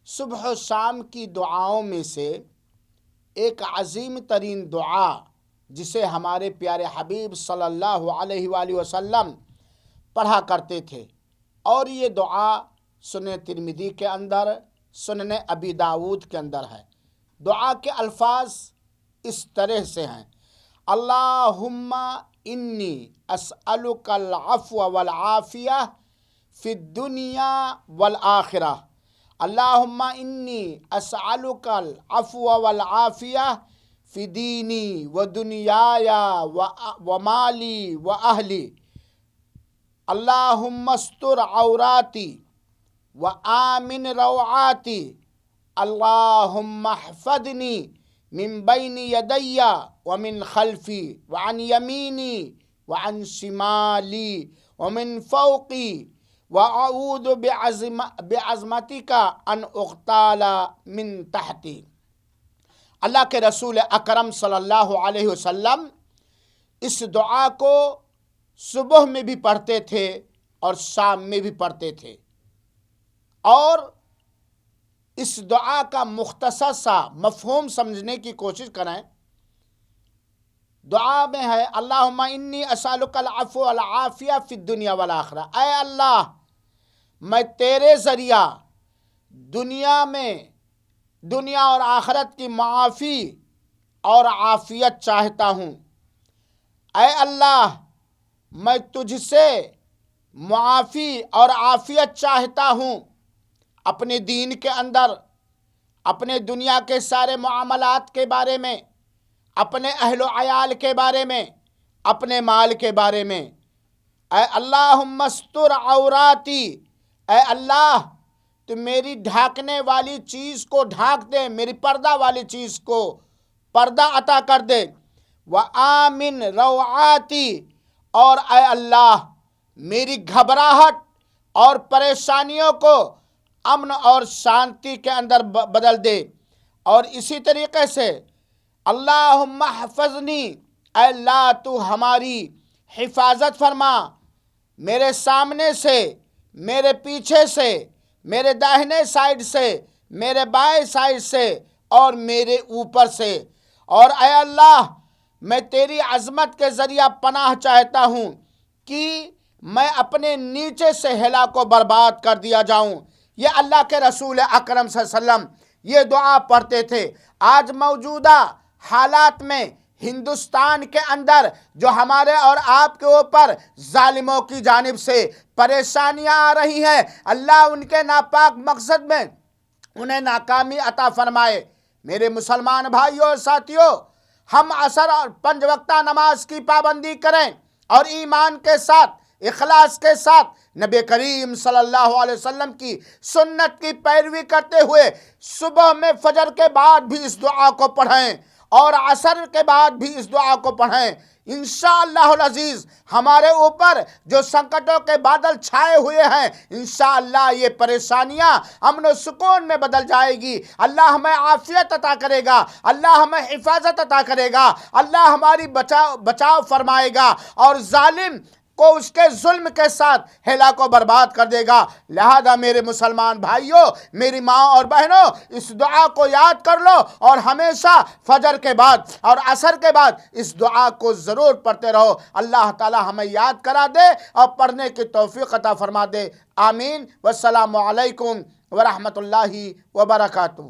صبح و شام کی دعاؤں میں سے ایک عظیم ترین دعا جسے ہمارے پیارے حبیب صلی اللہ علیہ وآلہ وسلم پڑھا کرتے تھے، اور یہ دعا سنن ترمذی کے اندر، سنن ابی داود کے اندر ہے۔ دعا کے الفاظ اس طرح سے ہیں: اللہم انی اسألک العفو والعافیہ فی الدنیا والآخرہ۔ اللہم انی اسألک العفو والعافیہ فی دینی و دنیای و مالی و اہلی۔ اللہم استر عوراتی و آمن روعاتی۔ اللہم احفظنی من بین یدی ومن خلفی وعن یمینی وعن شمالی ومن فوقی وأعوذ بعظمتک ان اغتال من تحتی۔ اللہ کے رسول اکرم صلی اللہ علیہ وسلم اس دعا کو صبح میں بھی پڑھتے تھے اور شام میں بھی پڑھتے تھے، اور اس دعا کا مختصر سا مفہوم سمجھنے کی کوشش کریں۔ دعا میں ہے: اللہم انی اسألک العفو والعافیہ فی الدنیا والآخرہ۔ اے اللہ، میں تیرے ذریعہ دنیا اور آخرت کی معافی اور عافیت چاہتا ہوں۔ اے اللہ، میں تجھ سے معافی اور عافیت چاہتا ہوں، اپنے دین کے اندر، اپنے دنیا کے سارے معاملات کے بارے میں، اپنے اہل و عیال کے بارے میں، اپنے مال کے بارے میں۔ اے اللہم استر عوراتی، اے اللہ تو میری ڈھانکنے والی چیز کو ڈھانک دے، میری پردہ والی چیز کو پردہ عطا کر دے۔ وآمن روعاتی، اور اے اللہ میری گھبراہٹ اور پریشانیوں کو امن اور شانتی کے اندر بدل دے۔ اور اسی طریقے سے اللہم احفظنی، اے اللہ تو ہماری حفاظت فرما، میرے سامنے سے، میرے پیچھے سے، میرے داہنے سائڈ سے، میرے بائیں سائڈ سے اور میرے اوپر سے۔ اور اے اللہ، میں تیری عظمت کے ذریعہ پناہ چاہتا ہوں کہ میں اپنے نیچے سے ہلاک و برباد کر دیا جاؤں۔ یہ اللہ کے رسول اکرم صلی اللہ علیہ وسلم یہ دعا پڑھتے تھے۔ آج موجودہ حالات میں ہندوستان کے اندر جو ہمارے اور آپ کے اوپر ظالموں کی جانب سے پریشانیاں آ رہی ہیں، اللہ ان کے ناپاک مقصد میں انہیں ناکامی عطا فرمائے۔ میرے مسلمان بھائیوں اور ساتھیوں، ہم عصر اور 5 وقتہ نماز کی پابندی کریں، اور ایمان کے ساتھ، اخلاص کے ساتھ نبی کریم صلی اللہ علیہ وسلم کی سنت کی پیروی کرتے ہوئے صبح میں فجر کے بعد بھی اس دعا کو پڑھیں اور عصر کے بعد بھی اس دعا کو پڑھیں۔ انشاءاللہ العزیز ہمارے اوپر جو سنکٹوں کے بادل چھائے ہوئے ہیں، انشاءاللہ یہ پریشانیاں امن و سکون میں بدل جائے گی۔ اللہ ہمیں عافیت عطا کرے گا، اللہ ہمیں حفاظت عطا کرے گا، اللہ ہماری بچاؤ فرمائے گا، اور ظالم کو اس کے ظلم کے ساتھ ہلاک و برباد کر دے گا۔ لہذا میرے مسلمان بھائیوں، میری ماں اور بہنوں، اس دعا کو یاد کر لو، اور ہمیشہ فجر کے بعد اور عصر کے بعد اس دعا کو ضرور پڑھتے رہو۔ اللہ تعالی ہمیں یاد کرا دے اور پڑھنے کی توفیق عطا فرما دے۔ آمین۔ والسلام علیکم ورحمۃ اللہ وبرکاتہ۔